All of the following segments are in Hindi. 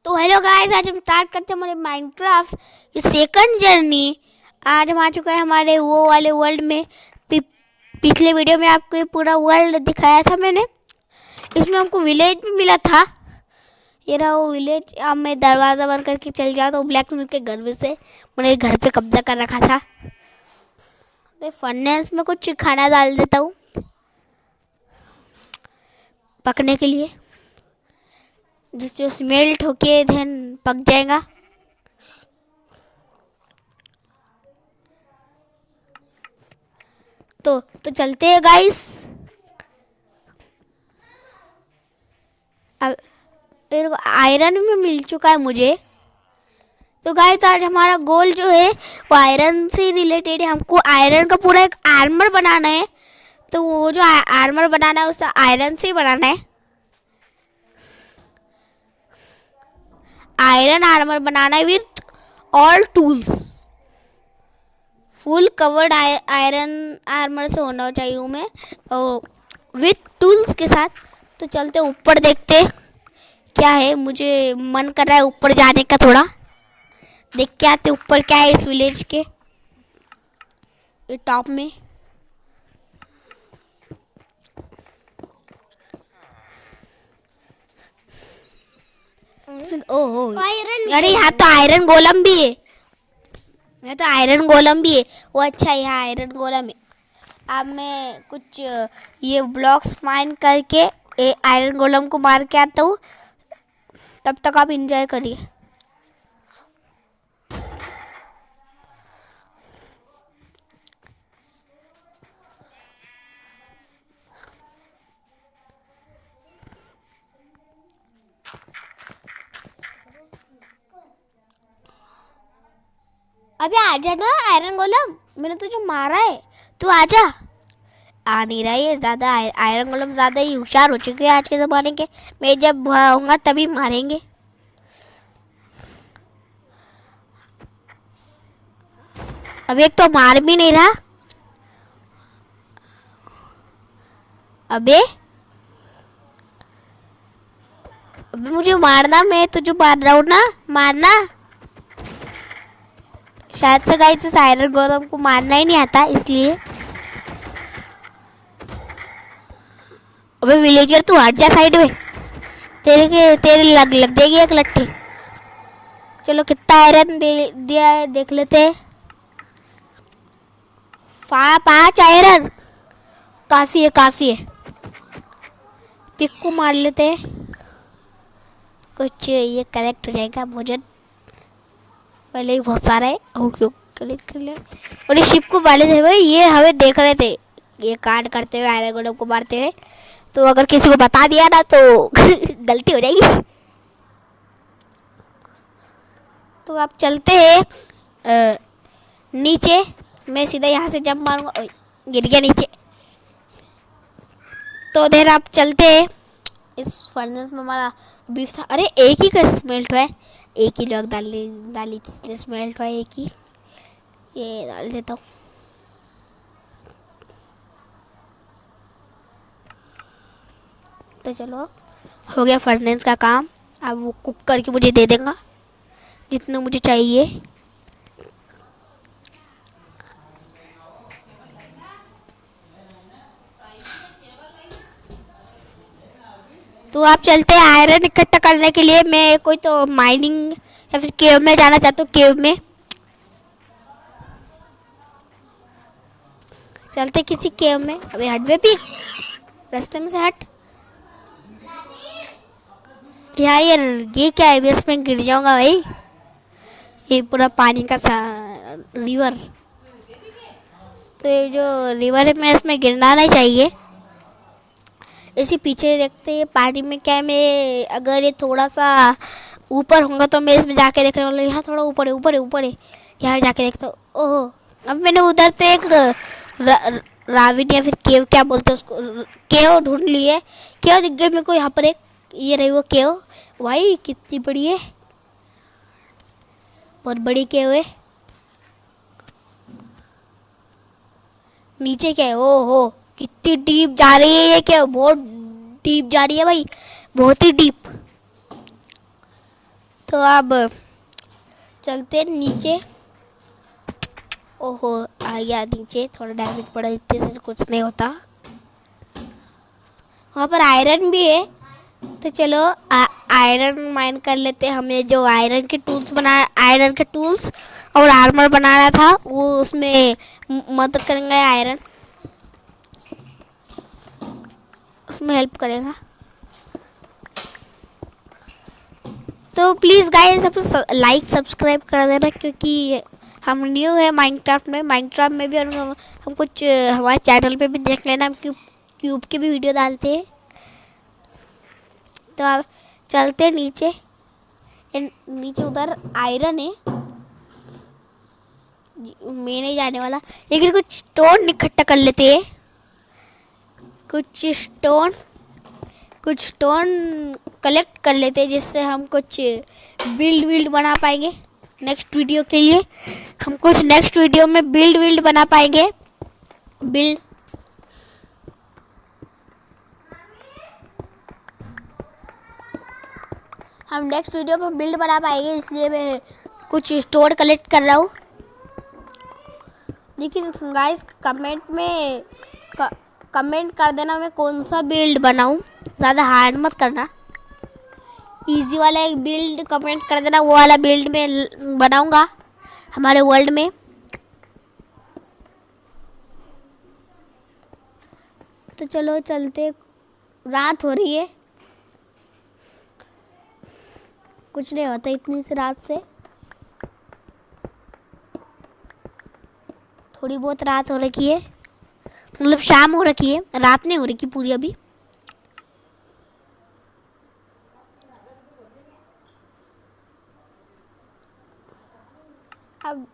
तो हेलो गाइस, आज हम स्टार्ट करते हैं हमारे माइनक्राफ्ट की सेकंड जर्नी। आज हम आ चुके हैं हमारे वो वाले वर्ल्ड में। पिछले वीडियो में आपको ये पूरा वर्ल्ड दिखाया था मैंने। इसमें हमको विलेज भी मिला था। ये रहा वो विलेज। अब मैं दरवाज़ा बंद करके चल जाता हूँ ब्लैक स्मिथ के घर में से। मैंने घर पे कब्जा कर रखा था। तो फर्नेस में कुछ खाना डाल देता हूँ पकने के लिए, जिससे स्मेल्ट होके धन पक जाएगा। तो चलते हैं गाइस। अब आयरन भी मिल चुका है मुझे। तो गाइस आज हमारा गोल जो है वो आयरन से रिलेटेड है। हमको आयरन का पूरा एक आर्मर बनाना है। तो वो जो आर्मर बनाना है उसे आयरन से ही बनाना है। आयरन आर्मर बनाना है with all tools. Full covered iron armour से होना चाहिए हूँ मैं, और विथ टूल्स के साथ। तो चलते ऊपर देखते क्या है। मुझे मन कर रहा है ऊपर जाने का। थोड़ा देख के आते ऊपर क्या है इस विलेज के टॉप में। ओहो, अरे यहाँ तो आयरन गोलम भी है। यहाँ तो आयरन गोलम भी है। वो अच्छा है, यहाँ आयरन गोलम है। अब मैं कुछ ये ब्लॉक्स माइन करके आयरन गोलम को मार के आता हूँ। तब तक आप इंजॉय करिए। अबे आजा ना आयरन गोलम, मैंने तुझे मारा है, तू आजा। आ नहीं रहा है ज़्यादा। आयरन गोलम ज़्यादा ही होशियार हो चुके हैं आज के ज़माने के। मैं जब होऊंगा तभी मारेंगे। अब एक तो मार भी नहीं रहा। अबे अबे मुझे मारना, मैं तुझे मार रहा हूँ ना, मारना। शायद से गाइस इस आयरन गोलम को मारना ही नहीं आता इसलिए। अबे विलेजर तू हट जा साइड में, तेरे लग जाएगी एक लट्ठी। चलो कितना आयरन दिया है देख लेते हैं। 5 आयरन काफ़ी है, काफ़ी है। पिक को मार लेते हैं, कुछ ये कलेक्ट हो जाएगा भोजन। पहले ही बहुत सारा है और क्यों कलेक्ट कर ले। और ये शिप को वाले थे भाई, ये हमें देख रहे थे ये कांड करते हुए, आयरन गोलम को मारते हुए। तो अगर किसी को बता दिया ना तो गलती हो जाएगी। तो आप चलते हैं नीचे। मैं सीधा यहाँ से जंप मारूंगा। गिर गया नीचे। तो देर आप चलते हैं। इस फर्नेस में हमारा बीफ था। अरे एक ही कैसे स्मेल्ट हुआ है? एक ही लोग डाली थी इसलिए स्मेल्ट हुआ है एक ही। ये डाल देता हूँ। तो चलो हो गया फर्नेस का काम। अब वो कुक करके मुझे दे देगा जितना मुझे चाहिए। तो आप चलते हैं आयरन इकट्ठा करने के लिए। मैं कोई तो माइनिंग या फिर केव में जाना चाहता हूँ। केव में चलते किसी केव में। अबे हट बे भी, रास्ते में से हट। क्या ये क्या है? इसमें गिर जाऊंगा भाई। ये पूरा पानी का रिवर। तो ये जो रिवर है मैं इसमें गिरना नहीं चाहिए। इसी पीछे देखते हैं पानी में क्या है। मैं अगर ये थोड़ा सा ऊपर होगा तो मैं इसमें जाके देखने वाला। यहाँ थोड़ा ऊपर है, ऊपर है, ऊपर है। यहाँ जाके देखता हूँ। ओहो, अब मैंने उधर तो एक राविन या फिर केव क्या बोलते हैं उसको, केव ढूंढ ली है। केव दिख गई मेरे को यहाँ पर एक। ये रही वो केव। भाई कितनी बड़ी है, बहुत बड़ी केव है। नीचे क्या है? ओहो कितनी डीप जा रही है ये केव। बहुत डीप जा रही है भाई, बहुत ही डीप। तो अब चलते हैं नीचे। ओहो, आ गया नीचे, थोड़ा डैमेज पड़ा, इतने से कुछ नहीं होता। वहाँ पर आयरन भी है, तो चलो आयरन माइन कर लेते हैं। हमें जो आयरन के टूल्स और आर्मर बनाना था, वो उसमें मदद करेंगे। आयरन उसमें हेल्प करेगा। तो प्लीज़ गाइस सब लाइक सब्सक्राइब कर देना, क्योंकि हम न्यू है माइनक्राफ्ट में भी हम कुछ हमारे चैनल पे भी देख लेना। हम क्यूब की भी वीडियो डालते हैं। तो अब चलते नीचे। नीचे उधर आयरन है, मैं नहीं जाने वाला, लेकिन कुछ स्टोन इकट्ठा कर लेते हैं। कुछ स्टोन कलेक्ट कर लेते हैं, जिससे हम कुछ बिल्ड बना पाएंगे। नेक्स्ट वीडियो के लिए हम कुछ नेक्स्ट वीडियो में बिल्ड बना पाएंगे। हम नेक्स्ट वीडियो में बिल्ड बना पाएंगे, इसलिए मैं कुछ स्टोन कलेक्ट कर रहा हूँ। लेकिन गाइस कमेंट कर देना मैं कौन सा बिल्ड बनाऊँ। ज़्यादा हार्ड मत करना, इजी वाला एक बिल्ड कमेंट कर देना, वो वाला बिल्ड में बनाऊंगा हमारे वर्ल्ड में। तो चलो चलते, रात हो रही है। कुछ नहीं होता इतनी सी रात से, थोड़ी बहुत रात हो रखी है, मतलब शाम हो रखी है, रात नहीं हो रखी पूरी अभी। अब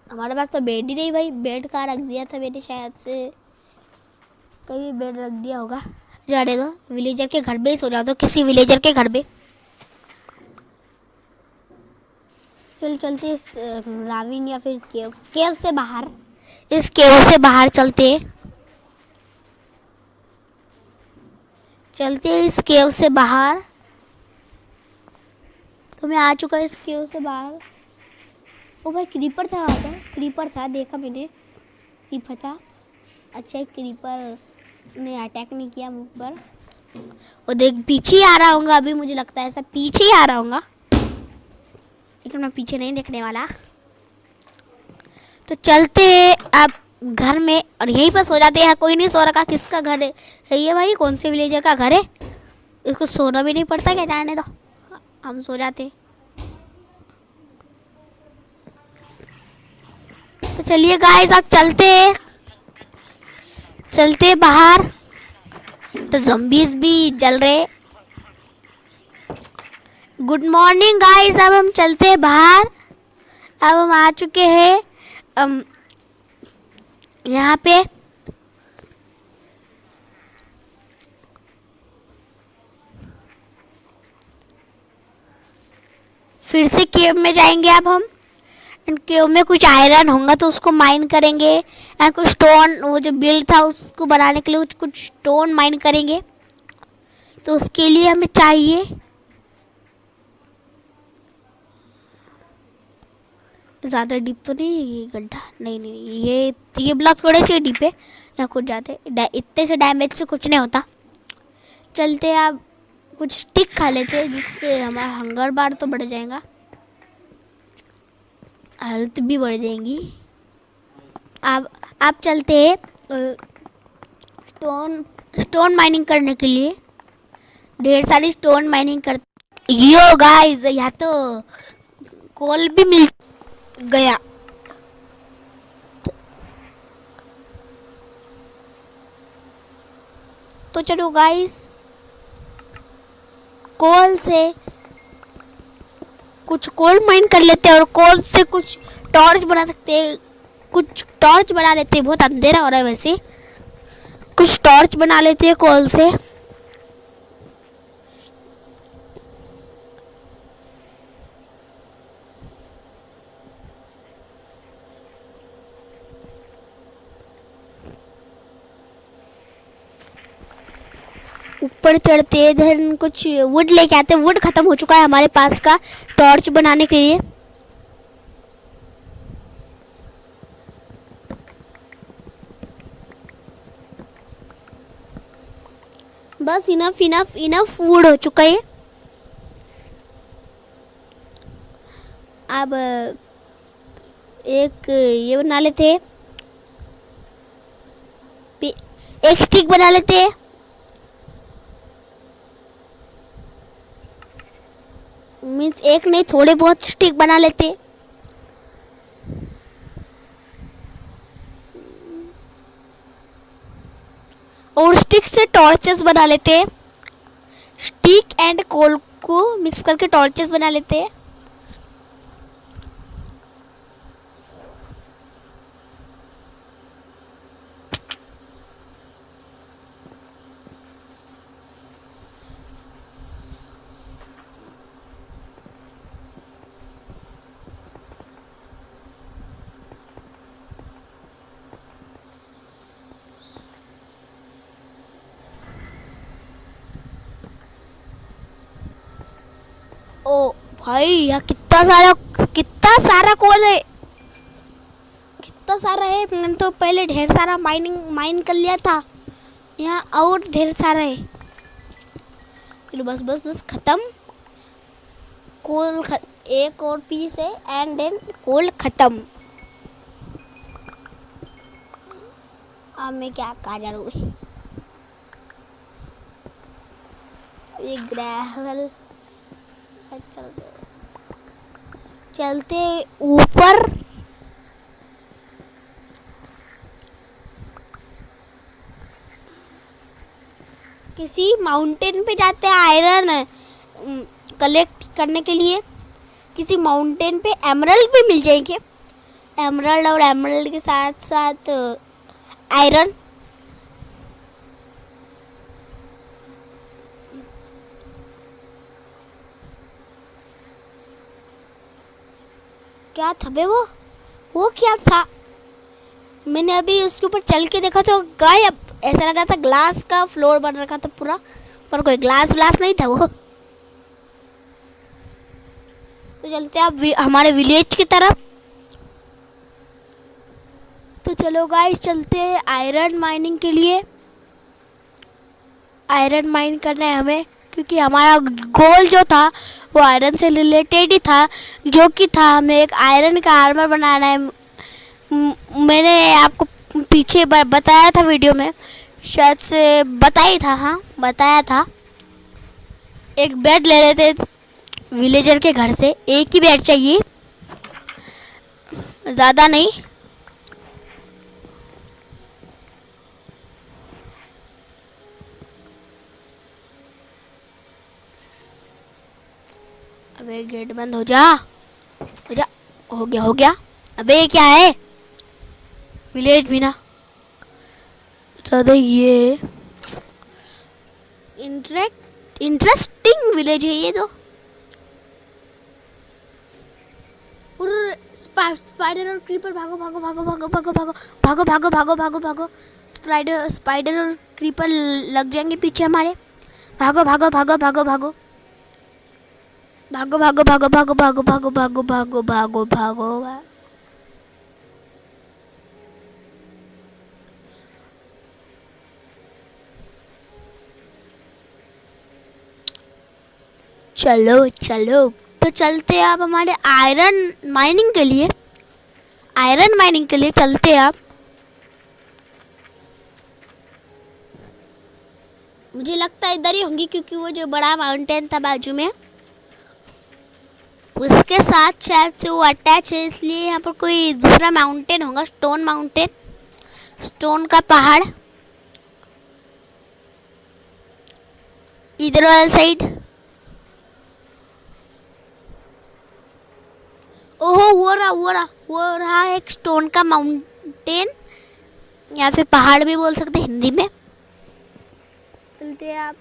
हमारे पास तो बेड ही नहीं भाई, बेड कहाँ रख दिया था मैंने, शायद से कहीं बेड रख दिया होगा। जाने दो, विलेजर के घर में ही सो जाओ, किसी विलेजर के घर में। चलते इस राविन या फिर केव से बाहर, इस केव से बाहर चलते इस केव से बाहर। तो मैं आ चुका इस केव से बाहर। ओ भाई क्रीपर था, वहाँ पर क्रीपर था, देखा मैंने, क्रीपर था। अच्छा, क्रीपर ने अटैक नहीं किया मुझ पर। वो देख पीछे ही आ रहा होगा अभी, मुझे लगता है ऐसा पीछे ही आ रहा होगा, लेकिन मैं पीछे नहीं देखने वाला। तो चलते हैं अब घर में, और यहीं पर सो जाते हैं। कोई नहीं सो रखा, किसका घर है ये भाई, कौन से विलेजर का घर है? इसको सोना भी नहीं पड़ता क्या? जाने दो, हम सो जाते। तो चलिए गाइस अब चलते बाहर। तो ज़ॉम्बीज़ भी जल रहे। गुड मॉर्निंग गाइस, अब हम चलते हैं बाहर। अब हम आ चुके हैं यहाँ पे। फिर से केव में जाएंगे अब हम। केव में कुछ आयरन होगा तो उसको माइन करेंगे, एंड कुछ स्टोन, वो जो बिल्ड था उसको बनाने के लिए कुछ स्टोन माइन करेंगे। तो उसके लिए हमें चाहिए, ज़्यादा डीप तो नहीं ये गड्ढा, नहीं, ये ब्लॉक थोड़े से डीप है, यहाँ कुछ जाते, इतने से डैमेज से कुछ नहीं होता। चलते अब कुछ स्टिक खा लेते हैं, जिससे हमारा हंगर बार तो बढ़ जाएगा, हेल्थ भी बढ़ जाएंगी। अब चलते हैं स्टोन माइनिंग करने के लिए। ढेर सारी स्टोन माइनिंग कर। यो गाइस, यहाँ तो कोल भी मिल गया। तो चलो गाइस, कोल से कुछ कोल माइन कर लेते हैं, और कोल से कुछ टॉर्च बना सकते हैं। कुछ टॉर्च बना लेते हैं, बहुत अंधेरा हो रहा है वैसे। कुछ टॉर्च बना लेते हैं कोल से। ऊपर चढ़ते, देन कुछ वुड लेके आते। वुड ख़त्म हो चुका है हमारे पास का टॉर्च बनाने के लिए। बस इनफ इनफ इनफ वुड हो चुका है। अब एक ये बना लेते हैं, एक स्टिक बना लेते हैं। मीन्स एक नहीं, थोड़े बहुत स्टिक बना लेते। और स्टिक से टॉर्चेस बना लेते हैं। स्टिक एंड कोल को मिक्स करके टॉर्चेस बना लेते हैं। ओ भाई, यहाँ कितना सारा कोल है, कितना सारा है। मैंने तो पहले ढेर सारा माइन कर लिया था, यहाँ और ढेर सारा है। चलो बस बस बस खत्म। एक और पीस है एंड देन कोल खत्म। अब मैं क्या कहा जा रहा हूँ, ये ग्रेवल चलते ऊपर। किसी माउंटेन पे जाते हैं आयरन कलेक्ट करने के लिए। किसी माउंटेन पे एमरल्ड भी मिल जाएंगे, एमरल्ड और एमरल्ड के साथ साथ आयरन। क्या था बे वो क्या था? मैंने अभी उसके ऊपर चल के देखा तो गायब। ऐसा लगा था ग्लास का फ्लोर बन रखा था पूरा, पर कोई ग्लास नहीं था वो। तो चलते आप हमारे विलेज की तरफ। तो चलो गाइस, चलते हैं आयरन माइनिंग के लिए। आयरन माइन करना है हमें, क्योंकि हमारा गोल जो था वो आयरन से रिलेटेड ही था, जो कि था हमें एक आयरन का आर्मर बनाना है। मैंने आपको पीछे बताया था वीडियो में, शायद से बताया था, हाँ बताया था। एक बेड ले लेते विलेजर के घर से, एक ही बेड चाहिए, ज़्यादा नहीं। अबे गेट बंद हो जा, हो गया। अबे क्या है, विलेज भी ना ज़्यादा। ये इंटरेस्टिंग विलेज है ये तो। और स्पाइडर और क्रीपर, भागो भागो भागो भागो भागो भागो भागो भागो भागो भागो भागो। स्पाइडर और क्रीपर लग जाएंगे पीछे हमारे। भागो भागो भागो भागो भागो भागो भागो भागो भागो भागो भागो भागो भागो भागो भागो। चलो चलो, तो चलते हैं आप हमारे आयरन माइनिंग के लिए। आयरन माइनिंग के लिए चलते हैं आप। मुझे लगता है इधर ही होंगी, क्योंकि वो जो बड़ा माउंटेन था बाजू में, उसके साथ शायद से वो अटैच है, इसलिए यहाँ पर कोई दूसरा माउंटेन होगा। स्टोन माउंटेन, स्टोन का पहाड़ इधर वाला साइड। ओहो, वो रहा एक स्टोन का माउंटेन, या फिर पहाड़ भी बोल सकते हिंदी में। चलते हैं आप।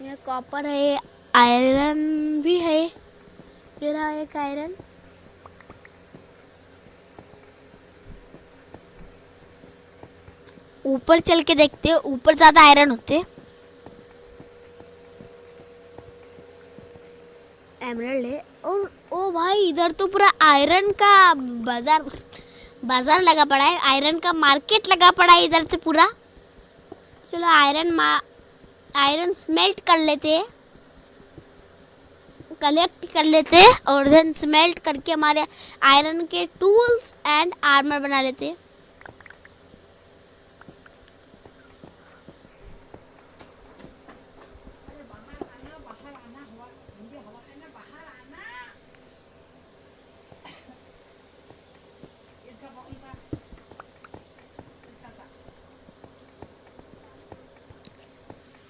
ये कॉपर है, आयरन भी है। ये रहा एक आयरन। ऊपर चल के देखते हैं, ऊपर ज़्यादा आयरन होते। एमराल्ड है। और ओ भाई, इधर तो पूरा आयरन का बाजार बाजार लगा पड़ा है, आयरन का मार्केट लगा पड़ा है इधर से पूरा। चलो आयरन स्मेल्ट कर लेते हैं, कलेक्ट कर लेते हैं और देन स्मेल्ट करके हमारे आयरन के टूल्स एंड आर्मर बना लेते हैं।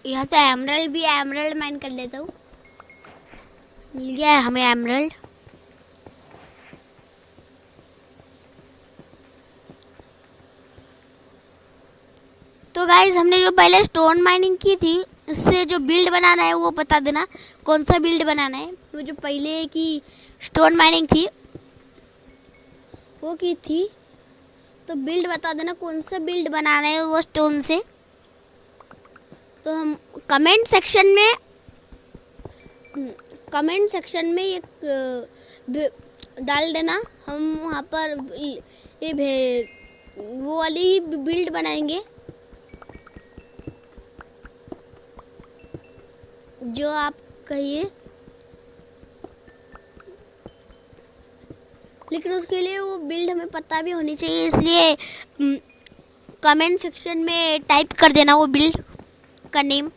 यहाँ तो एमरल्ड भी, एमरल्ड माइन कर लेता हूँ। मिल गया है हमें एमरल्ड। तो गाइज, हमने जो पहले स्टोन माइनिंग की थी उससे जो बिल्ड बनाना है वो बता देना, कौन सा बिल्ड बनाना है। तो जो पहले की स्टोन माइनिंग थी वो की थी, तो बिल्ड बता देना कौन सा बिल्ड बनाना है वो स्टोन से। तो हम कमेंट सेक्शन में एक डाल देना, हम वहाँ पर ये वो वाली ही बिल्ड बनाएंगे जो आप कहिए। लेकिन उसके लिए वो बिल्ड हमें पता भी होनी चाहिए, इसलिए कमेंट सेक्शन में टाइप कर देना वो बिल्ड का नेम।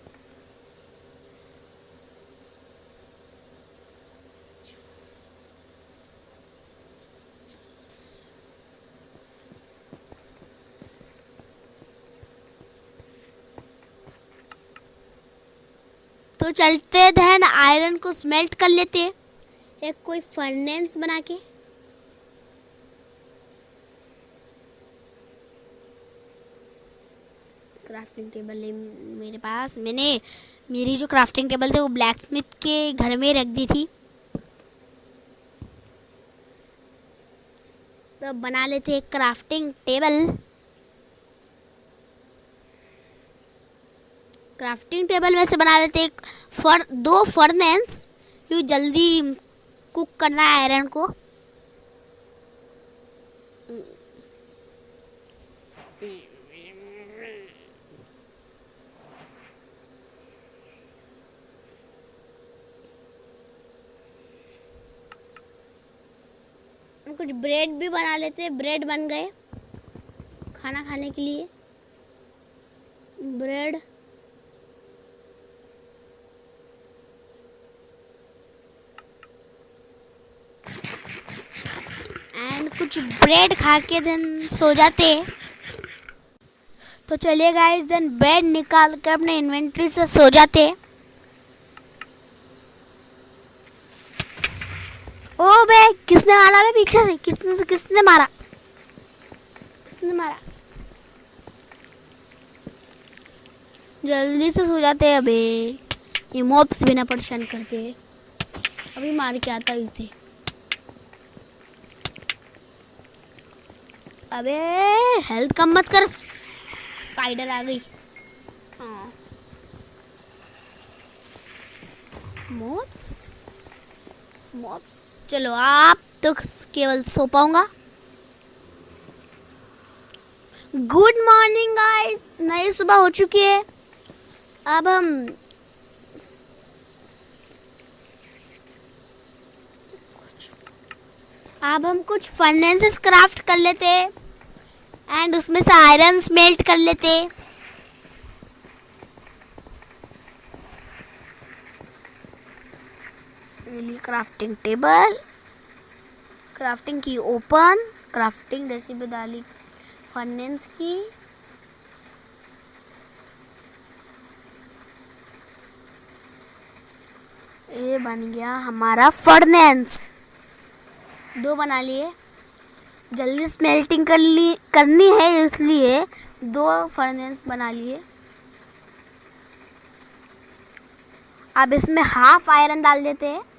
तो चलते देन आयरन को स्मेल्ट कर लेते हैं एक कोई फर्नेस बना के। क्राफ्टिंग टेबल है मेरे पास, मेरी जो क्राफ्टिंग टेबल थे वो ब्लैक स्मिथ के घर में रख दी थी। तो बना लेते एक क्राफ्टिंग टेबल। क्राफ्टिंग टेबल में से बना लेते एक दो फर्नेस, क्योंकि जल्दी कुक करना है आयरन को। कुछ ब्रेड भी बना लेते हैं, ब्रेड बन गए खाना खाने के लिए। ब्रेड एंड कुछ ब्रेड खा के देन सो जाते। तो चलिए गाइस, देन बेड निकाल कर अपने इन्वेंटरी से सो जाते। ओ बे, किसने मारा बे पीछे से? किसने मारा? जल्दी से सो जाते हैं अबे, ये मॉब्स बिना परेशान करते हैं। अभी मार के आता इसे। अबे हेल्थ कम मत कर, स्पाइडर आ गई। हाँ, मॉब्स चलो, आप तो केवल सो पाऊंगा। गुड मॉर्निंग गाइस, नई सुबह हो चुकी है। अब हम कुछ फर्नेसेस क्राफ्ट कर लेते एंड उसमें से आयरन स्मेल्ट कर लेते। क्राफ्टिंग टेबल, क्राफ्टिंग की ओपन, क्राफ्टिंग रेसिपी डाली फर्नेस की। ये बन गया हमारा फर्नेस। 2 बना लिए, जल्दी स्मेल्टिंग करनी है इसलिए 2 फर्नेस बना लिए। अब इसमें हाफ आयरन डाल देते हैं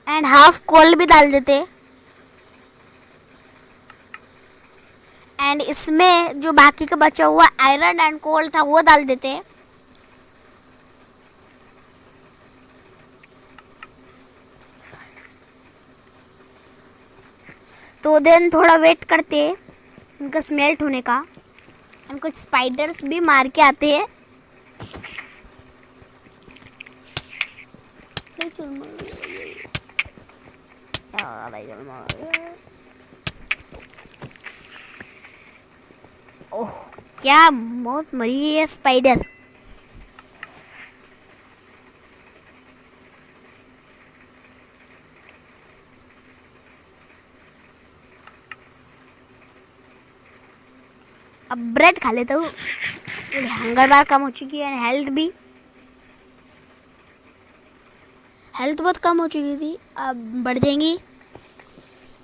एंड हाफ कोल भी डाल देते हैं। एंड इसमें जो बाकी का बचा हुआ आयरन एंड कोल था वो डाल देते हैं। तो देन थोड़ा वेट करते हैं उनका स्मेल्ट होने का। एंड कुछ स्पाइडर्स भी मार के आते हैं। ओह, क्या मौत मरी है स्पाइडर। अब ब्रेड खा लेता हूँ। हंगर बार कम हो चुकी है, हेल्थ बहुत कम हो चुकी थी, अब बढ़ जाएंगी।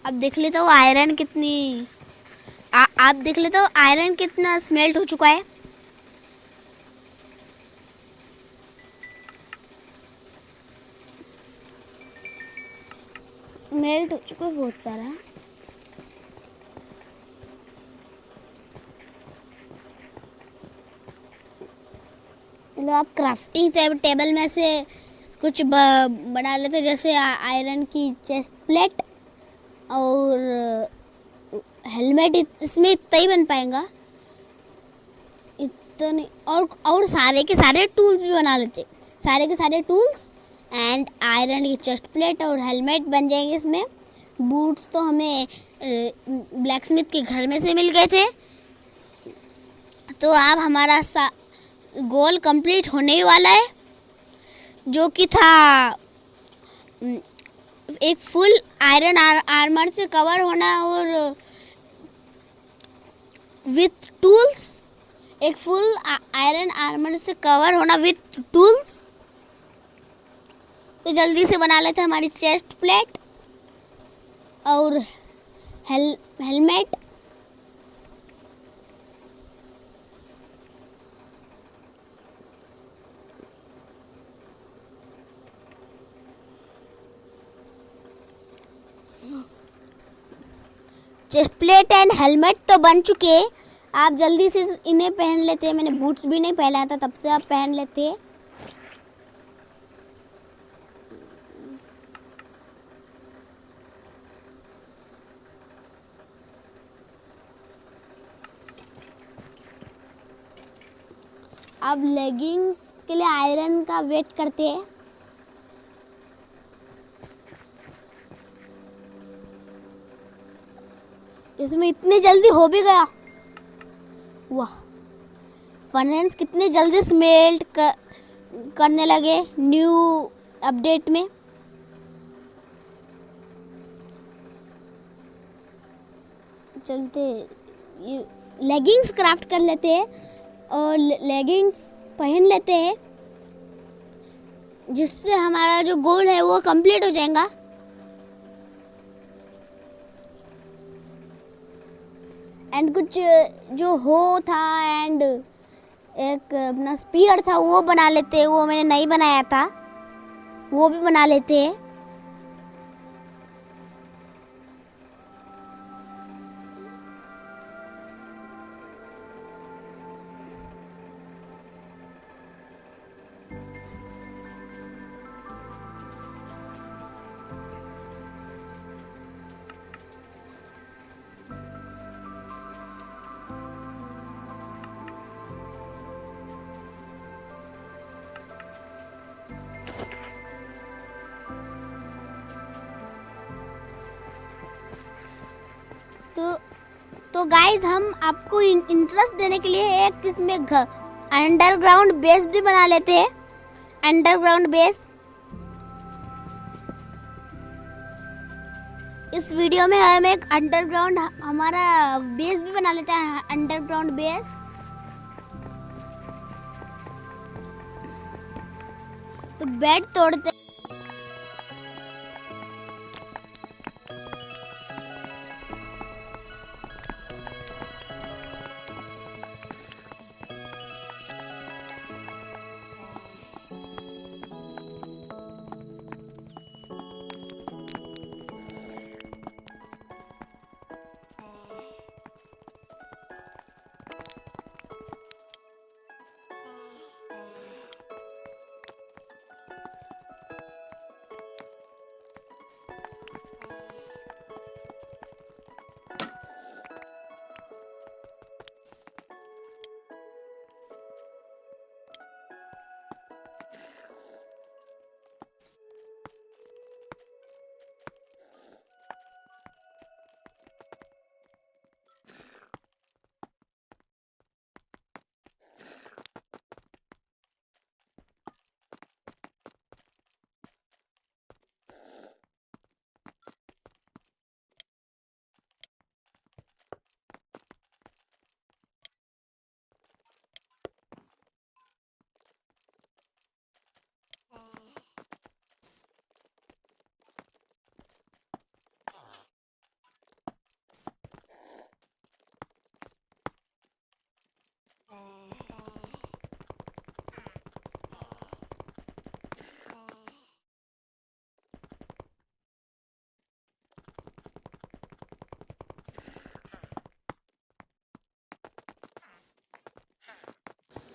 अब देख लेता हूँ आयरन कितनी आप देख लेता हूँ आयरन कितना स्मेल्ट हो चुका है। स्मेल्ट हो चुका है बहुत सारा। मतलब आप क्राफ्टिंग टेबल में से कुछ बना लेते, जैसे आयरन की चेस्ट प्लेट और हेलमेट। इसमें इतना ही बन पाएगा, इतने। और सारे के सारे टूल्स भी बना लेते, सारे के सारे टूल्स एंड आयरन की चेस्ट प्लेट और हेलमेट बन जाएंगे इसमें। बूट्स तो हमें ब्लैक स्मिथ के घर में से मिल गए थे। तो अब हमारा गोल कंप्लीट होने ही वाला है, जो कि था एक फुल आयरन आर्मर से कवर होना और विथ टूल्स। एक फुल आयरन आर्मर से कवर होना विथ टूल्स। तो जल्दी से बना लेते हैं हमारी चेस्ट प्लेट और helmet. Chest plate and helmet तो बन चुके हैं। आप जल्दी से इन्हें पहन लेते हैं। मैंने बूट्स भी नहीं पहना था, तब से आप पहन लेते हैं। अब लेगिंग्स के लिए आयरन का वेट करते हैं। इसमें इतनी जल्दी हो भी गया, वाह। फर्नेस कितने जल्दी स्मेल्ट करने लगे न्यू अपडेट में। चलते लेगिंग्स क्राफ्ट कर लेते हैं और लेगिंग्स पहन लेते हैं, जिससे हमारा जो गोल है वो कंप्लीट हो जाएगा। एंड कुछ जो हो था एंड एक अपना स्पीयर था वो बना लेते हैं। वो मैंने नहीं बनाया था, वो भी बना लेते हैं। तो गाइज हम आपको इंटरेस्ट देने के लिए एक इसमें अंडरग्राउंड बेस भी बना लेते हैं। अंडरग्राउंड बेस इस वीडियो में हम एक अंडरग्राउंड हमारा बेस भी बना लेते हैं। अंडरग्राउंड बेस तो बेड तोड़ते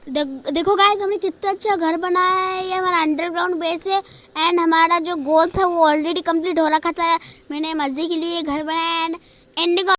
देखो गाइस, हमने कितना अच्छा घर बनाया है। ये हमारा अंडरग्राउंड बेस है एंड हमारा जो गोल था वो ऑलरेडी कंप्लीट हो रखा था। मैंने मजे के लिए घर बनाया एंड एंडिंग